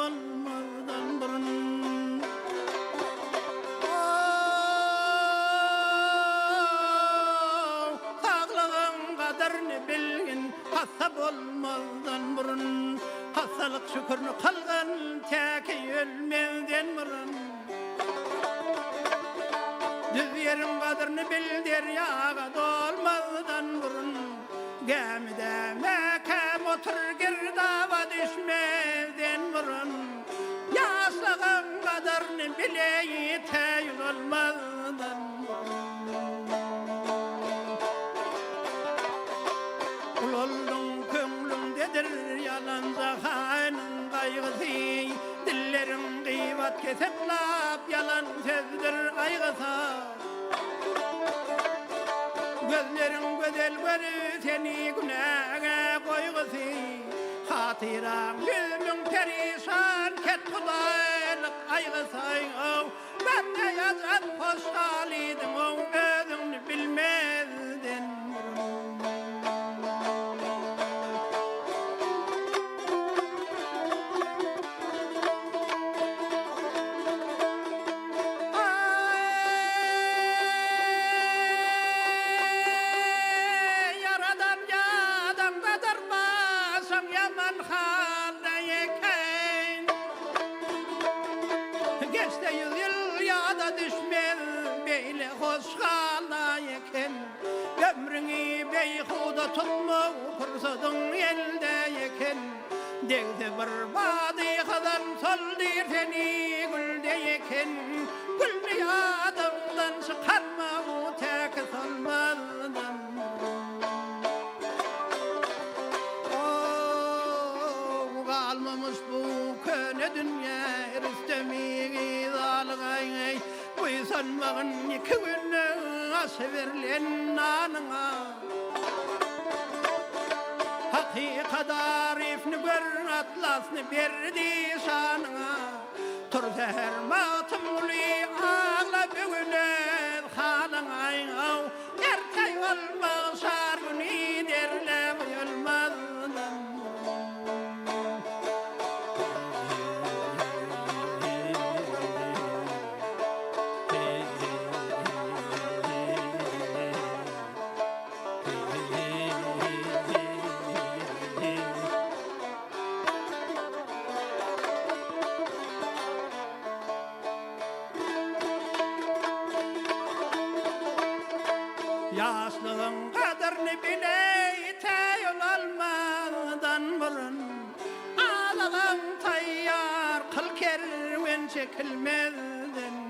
olmadan burun. Sağlığın kadarını bilgin hasap olmadan burun. Hastalık şükürünü kalgan teki ölmevden burun. Düz yerin kadırını bil deryaga dolmadan burun. Gemide mekem otur girdaba düşmevden burun. Yaşlığın kadırını bileyi teyil olmadan burun. Uloldun köңlüңdedir yalanca haynın kaygısı. Dillerin kıyvat keseplap yalan sözdür kaygısı. Gözlerin güzel görü seni günaha koygısı. Hatıran gülün perişan ket kudaylık kaygısı. Ben de yazan postalıydım o özünü bilmezdin. Ömrünü beyhuda tutma fırsatın elde yeken. Degde bir badi kadar soldir seni gülde yeken. Gülde adamdan çıkarma bu tek solmadan. Kalmamış bu köne dünya rüstemi zalgay. Bu sanmağın iki günü severlen nanına. Hakikat arifni gör atlasni berdi şanına. Tur seher matımuli ağla bugüne halına. Erkay olma şar günü derle yolmazdan. Yaşlığın kadarını bile teyil olmadan burun. Ağlığın tayyar kıl kerven çekilmezden